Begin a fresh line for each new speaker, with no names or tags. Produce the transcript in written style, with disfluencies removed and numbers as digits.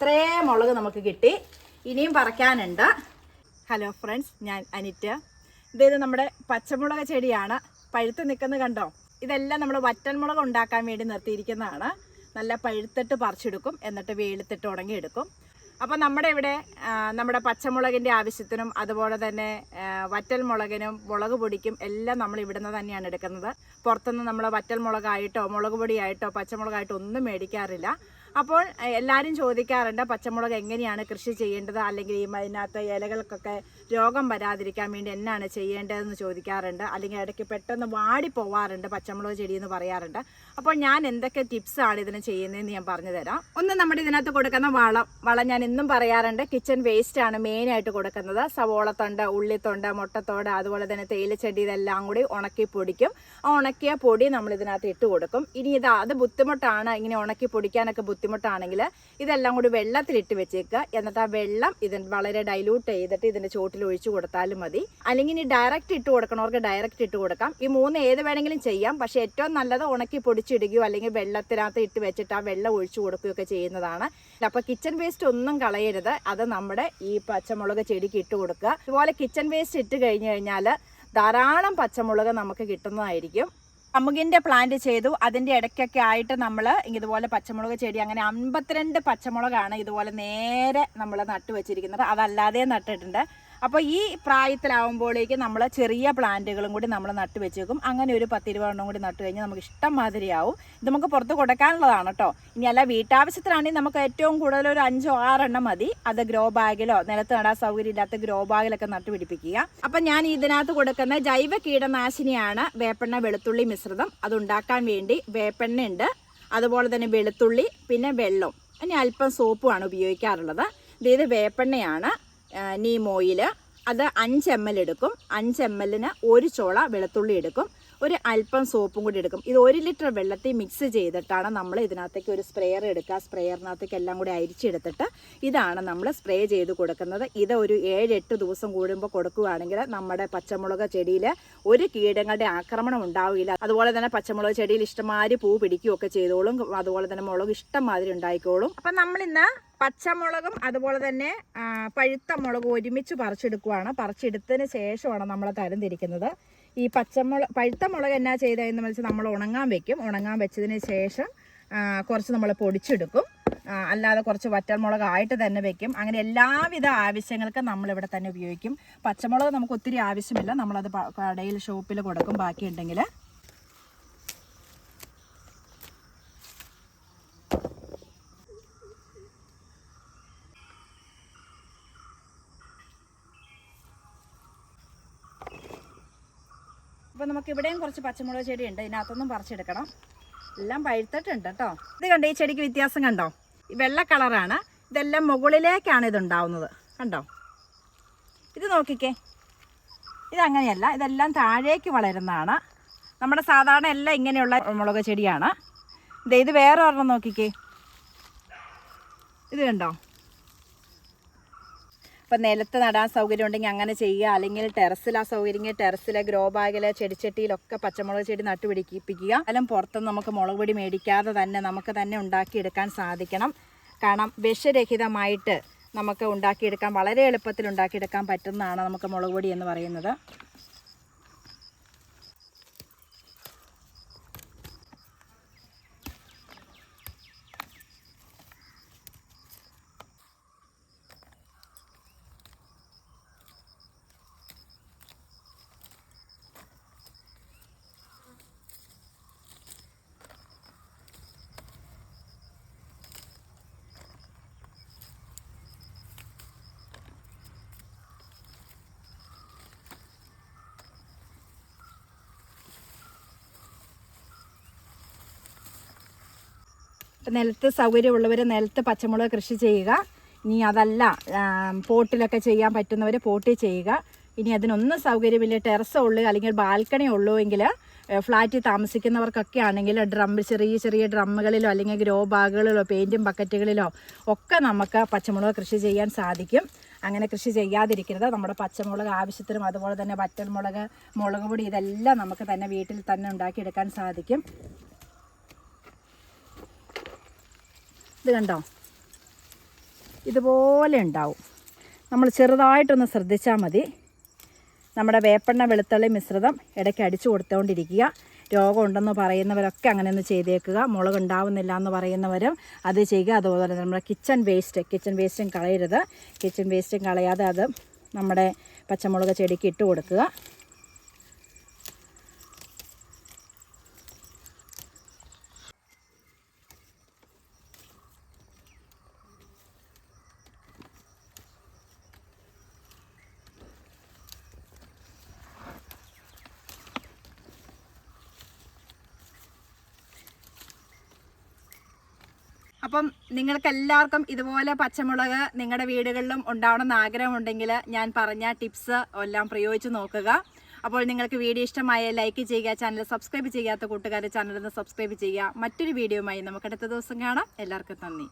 ഇത്രയും മുളക് നമുക്ക് കിട്ടി. ഇനിയും പറിക്കാനുണ്ട്. ഹലോ ഫ്രണ്ട്സ്, ഞാൻ അനിറ്റ. ഇത് നമ്മുടെ പച്ചമുളക് ചെടിയാണ്. പഴുത്ത് നിൽക്കുന്നത് കണ്ടോ? ഇതെല്ലാം നമ്മൾ വറ്റൽമുളക് ഉണ്ടാക്കാൻ വേണ്ടി നിർത്തിയിരിക്കുന്നതാണ്. നല്ല പഴുത്തിട്ട് പറിച്ചെടുക്കും, എന്നിട്ട് വെയിലത്തിട്ട് ഉണങ്ങിയെടുക്കും. അപ്പോൾ നമ്മുടെ ഇവിടെ നമ്മുടെ പച്ചമുളകിൻ്റെ ആവശ്യത്തിനും അതുപോലെ തന്നെ വറ്റൽമുളകിനും മുളക് പൊടിക്കും എല്ലാം നമ്മൾ ഇവിടുന്ന് തന്നെയാണ് എടുക്കുന്നത്. പുറത്തുനിന്ന് നമ്മൾ വറ്റൽമുളകായിട്ടോ മുളക് പൊടിയായിട്ടോ പച്ചമുളകായിട്ടോ ഒന്നും മേടിക്കാറില്ല. അപ്പോൾ എല്ലാവരും ചോദിക്കാറുണ്ട് പച്ചമുളക് എങ്ങനെയാണ് കൃഷി ചെയ്യേണ്ടത്, അല്ലെങ്കിൽ ഈ അതിനകത്ത് ഇലകൾക്കൊക്കെ രോഗം വരാതിരിക്കാൻ വേണ്ടി എന്നാണ് ചെയ്യേണ്ടതെന്ന് ചോദിക്കാറുണ്ട്. അല്ലെങ്കിൽ ഇടയ്ക്ക് പെട്ടെന്ന് വാടി പോവാറുണ്ട് പച്ചമുളക് ചെടി എന്ന് പറയാറുണ്ട്. അപ്പോൾ ഞാൻ എന്തൊക്കെ ടിപ്സാണ് ഇതിന് ചെയ്യുന്നതെന്ന് ഞാൻ പറഞ്ഞു തരാം. ഒന്ന്, നമ്മുടെ ഇതിനകത്ത് കൊടുക്കുന്ന വളം ഞാൻ എന്നും പറയാറുണ്ട്, കിച്ചൺ വേസ്റ്റ് ആണ് മെയിനായിട്ട് കൊടുക്കുന്നത്. സവോളത്തൊണ്ട്, ഉള്ളിത്തൊണ്ട്, മുട്ടത്തോട്, അതുപോലെ തന്നെ തേയിലച്ചെടി, ഇതെല്ലാം കൂടി ഉണക്കി പൊടിക്കും. ആ ഉണക്കിയ പൊടി നമ്മൾ ഇതിനകത്ത് ഇട്ട് കൊടുക്കും. ഇനി അത് ബുദ്ധിമുട്ടാണ്, ഇങ്ങനെ ഉണക്കി പൊടിക്കാനൊക്കെ ബുദ്ധിമുട്ടാണെങ്കിൽ ഇതെല്ലാം കൂടി വെള്ളത്തിലിട്ട് വെച്ചേക്കുക. എന്നിട്ട് ആ വെള്ളം ഇതിന് വളരെ ഡൈല്യൂട്ട് ചെയ്തിട്ട് ഇതിൻ്റെ ചോട്ടിൽ ഒഴിച്ചു കൊടുത്താലും മതി. അല്ലെങ്കിൽ ഇനി ഡയറക്റ്റ് ഇട്ട് കൊടുക്കണവർക്ക് ഡയറക്റ്റ് ഇട്ട് കൊടുക്കാം. ഈ മൂന്ന് ഏത് വേണമെങ്കിലും ചെയ്യാം. പക്ഷേ ഏറ്റവും നല്ലത് ഉണക്കി പൊടിച്ചിടുകയോ അല്ലെങ്കിൽ വെള്ളത്തിനകത്ത് ഇട്ട് വെച്ചിട്ട് ആ വെള്ളം ഒഴിച്ചു കൊടുക്കുകയൊക്കെ ചെയ്യുന്നതാണ്. അപ്പോൾ കിച്ചൺ വേസ്റ്റ് ഒന്നും കളയരുത്. അത് നമ്മുടെ ഈ പച്ചമുളക് ചെടിക്ക് ഇട്ട് കൊടുക്കുക. ഇതുപോലെ കിച്ചൺ വേസ്റ്റ് ഇട്ട് കഴിഞ്ഞ് കഴിഞ്ഞാൽ ധാരാളം പച്ചമുളക് നമുക്ക് കിട്ടുന്നതായിരിക്കും. കമുകിൻ്റെ പ്ലാന്റ് ചെയ്തു. അതിൻ്റെ ഇടയ്ക്കൊക്കെ ആയിട്ട് നമ്മൾ ഇതുപോലെ പച്ചമുളക് ചെടി, അങ്ങനെ 52 പച്ചമുളകാണ് ഇതുപോലെ നേരെ നമ്മൾ നട്ടു വെച്ചിരിക്കുന്നത്. അതല്ലാതെ നട്ടിട്ടുണ്ട്. അപ്പോൾ ഈ പ്രായത്തിലാവുമ്പോഴേക്ക് നമ്മൾ ചെറിയ പ്ലാന്റുകളും കൂടി നമ്മൾ നട്ട് വെച്ചേക്കും. അങ്ങനെ ഒരു 10-20 കൂടി നട്ട് കഴിഞ്ഞാൽ നമുക്ക് ഇഷ്ടം മാതിരിയാവും. ഇത് നമുക്ക് പുറത്ത് കൊടുക്കാനുള്ളതാണ് കേട്ടോ. ഇനി അല്ല വീട്ടാവശ്യത്തിനാണെങ്കിൽ നമുക്ക് ഏറ്റവും കൂടുതൽ ഒരു 5-6 മതി. അത് ഗ്രോ ബാഗിലോ നിലത്ത് നടാൻ സൗകര്യം ഇല്ലാത്ത ഗ്രോ ബാഗിലൊക്കെ നട്ടുപിടിപ്പിക്കുക. അപ്പം ഞാൻ ഇതിനകത്ത് കൊടുക്കുന്ന ജൈവ കീടനാശിനിയാണ് വേപ്പെണ്ണ വെളുത്തുള്ളി മിശ്രിതം. അതുണ്ടാക്കാൻ വേണ്ടി വേപ്പെണ്ണ ഉണ്ട്, അതുപോലെ തന്നെ വെളുത്തുള്ളി, പിന്നെ വെള്ളം, ഇനി അല്പം സോപ്പുമാണ് ഉപയോഗിക്കാറുള്ളത്. ഇത് വേപ്പെണ്ണയാണ്, നീം ഓയിൽ. അത് 5 ml എടുക്കും. 5 ml 1 ചോള വെളുത്തുള്ളി എടുക്കും. ഒരു അല്പം സോപ്പും കൂടി എടുക്കും. ഇത് 1 ലിറ്റർ വെള്ളത്തിൽ മിക്സ് ചെയ്തിട്ടാണ് നമ്മൾ ഇതിനകത്തേക്ക് ഒരു സ്പ്രെയർ എടുക്കുക. സ്പ്രെയറിനകത്തേക്ക് എല്ലാം കൂടി അരിച്ചെടുത്തിട്ട് ഇതാണ് നമ്മൾ സ്പ്രേ ചെയ്ത് കൊടുക്കുന്നത്. ഇത് ഒരു 7-8 ദിവസം കൂടുമ്പോൾ കൊടുക്കുകയാണെങ്കിൽ നമ്മുടെ പച്ചമുളക് ചെടിയിൽ ഒരു കീടങ്ങളുടെ ആക്രമണം ഉണ്ടാവില്ല. അതുപോലെ തന്നെ പച്ചമുളക് ചെടിയിൽ ഇഷ്ടംമാതിരി പൂ പിടിക്കുകയൊക്കെ ചെയ്തോളും. അതുപോലെ തന്നെ മുളക് ഇഷ്ടംമാതിരി ഉണ്ടായിക്കോളും. അപ്പം നമ്മളിന്ന് പച്ചമുളകും അതുപോലെ തന്നെ പഴുത്ത മുളകും ഒരുമിച്ച് പറിച്ചെടുക്കുകയാണ്. പറിച്ചെടുത്തതിന് ശേഷമാണ് നമ്മൾ തരംതിരിക്കുന്നത്. ഈ പഴുത്ത മുളക് എന്നാ ചെയ്തതെന്ന് വെച്ചാൽ നമ്മൾ ഉണങ്ങാൻ വെക്കും. ഉണങ്ങാൻ വെച്ചതിന് ശേഷം കുറച്ച് നമ്മൾ പൊടിച്ചെടുക്കും. അല്ലാതെ കുറച്ച് വറ്റൽമുളകായിട്ട് തന്നെ വെക്കും. അങ്ങനെ എല്ലാവിധ ആവശ്യങ്ങൾക്കും നമ്മളിവിടെ തന്നെ ഉപയോഗിക്കും. പച്ചമുളക് നമുക്ക് ഒത്തിരി ആവശ്യമില്ല, നമ്മളത് കടയിൽ ഷോപ്പിൽ കൊടുക്കും ബാക്കിയുണ്ടെങ്കിൽ. അപ്പോൾ നമുക്ക് ഇവിടെയും കുറച്ച് പച്ചമുളക് ചെടി ഉണ്ട്. ഇതിനകത്തൊന്നും പറിച്ചെടുക്കണം. എല്ലാം പഴുത്തിട്ടുണ്ട് കേട്ടോ. ഇത് കണ്ടോ, ഈ ചെടിക്ക് വ്യത്യാസം കണ്ടോ? വെള്ള കളറാണ്. ഇതെല്ലാം മുകളിലേക്കാണ് ഇതുണ്ടാവുന്നത്. കണ്ടോ? ഇത് നോക്കിക്കേ, ഇതങ്ങനെയല്ല, ഇതെല്ലാം താഴേക്ക് വളരുന്നതാണ്. നമ്മുടെ സാധാരണ എല്ലാം ഇങ്ങനെയുള്ള മുളക് ചെടിയാണ്. ഇത് വേറെ ഒരെണ്ണം നോക്കിക്കേ, ഇത് കണ്ടോ? ഇപ്പം നിലത്ത് നടാൻ സൗകര്യം ഉണ്ടെങ്കിൽ അങ്ങനെ ചെയ്യുക. അല്ലെങ്കിൽ ടെറസിൽ ആ സൗകര്യം, ടെറസിലെ ഗ്രോ ബാഗിലെ ചെടിച്ചട്ടിയിലൊക്കെ പച്ചമുളക് ചെടി നട്ടുപിടിപ്പിക്കുക. അല്ലെങ്കിൽ പുറത്തുനിന്ന് നമുക്ക് മുളക് പൊടി മേടിക്കാതെ തന്നെ നമുക്ക് തന്നെ ഉണ്ടാക്കിയെടുക്കാൻ സാധിക്കണം. കാരണം വിഷരഹിതമായിട്ട് നമുക്ക് ഉണ്ടാക്കിയെടുക്കാൻ, വളരെ എളുപ്പത്തിൽ ഉണ്ടാക്കിയെടുക്കാൻ പറ്റുന്നതാണ് നമുക്ക് മുളക് പൊടി എന്ന് പറയുന്നത്. ഇപ്പം നിലത്ത് സൗകര്യമുള്ളവർ നിലത്ത് പച്ചമുളക് കൃഷി ചെയ്യുക. ഇനി അതല്ല പോട്ടിലൊക്കെ ചെയ്യാൻ പറ്റുന്നവർ പോട്ടിൽ ചെയ്യുക. ഇനി അതിനൊന്നും സൗകര്യമില്ല, ടെറസോ ഉള്ളൂ അല്ലെങ്കിൽ ബാൽക്കണി ഉള്ളൂ എങ്കിൽ ഫ്ലാറ്റിൽ താമസിക്കുന്നവർക്കൊക്കെ ആണെങ്കിൽ ചെറിയ ചെറിയ ഡ്രമ്മുകളിലോ അല്ലെങ്കിൽ ഗ്രോ ബാഗുകളിലോ പെയിൻറ്റും ബക്കറ്റുകളിലോ ഒക്കെ നമുക്ക് പച്ചമുളക് കൃഷി ചെയ്യാൻ സാധിക്കും. അങ്ങനെ കൃഷി ചെയ്യാതിരിക്കരുത്. നമ്മുടെ പച്ചമുളക് ആവശ്യത്തിനും അതുപോലെ തന്നെ വറ്റൽമുളക്, മുളക് പൊടി, ഇതെല്ലാം നമുക്ക് തന്നെ വീട്ടിൽ തന്നെ ഉണ്ടാക്കിയെടുക്കാൻ സാധിക്കും. ഇത് കണ്ടോ, ഇതുപോലെ ഉണ്ടാവും. നമ്മൾ ചെറുതായിട്ടൊന്ന് ശ്രദ്ധിച്ചാൽ മതി. നമ്മുടെ വേപ്പെണ്ണ വെളുത്തുള്ളി മിശ്രിതം ഇടയ്ക്ക് അടിച്ചു കൊടുത്തുകൊണ്ടിരിക്കുക. രോഗമുണ്ടെന്ന് പറയുന്നവരൊക്കെ അങ്ങനെ ഒന്ന് ചെയ്തേക്കുക. മുളക് ഉണ്ടാവുന്നില്ല എന്ന് പറയുന്നവരും അത് ചെയ്യുക. അതുപോലെ നമ്മുടെ കിച്ചൺ വേസ്റ്റും കളയരുത്. കിച്ചൺ വേസ്റ്റും കളയാതെ അത് നമ്മുടെ പച്ചമുളക് ചെടിക്ക് ഇട്ട് കൊടുക്കുക. അപ്പം നിങ്ങൾക്ക് എല്ലാവർക്കും ഇതുപോലെ പച്ചമുളക് നിങ്ങളുടെ വീടുകളിലും ഉണ്ടാവണമെന്ന് ആഗ്രഹമുണ്ടെങ്കിൽ ഞാൻ പറഞ്ഞ ടിപ്സ് എല്ലാം പ്രയോഗിച്ച് നോക്കുക. അപ്പോൾ നിങ്ങൾക്ക് വീഡിയോ ഇഷ്ടമായ ലൈക്ക് ചെയ്യുക. ചാനൽ സബ്സ്ക്രൈബ് ചെയ്യാത്ത കൂട്ടുകാരെ ചാനലൊന്ന് സബ്സ്ക്രൈബ് ചെയ്യുക. മറ്റൊരു വീഡിയോയുമായി നമുക്ക് അടുത്ത ദിവസം കാണാം. എല്ലാവർക്കും നന്ദി.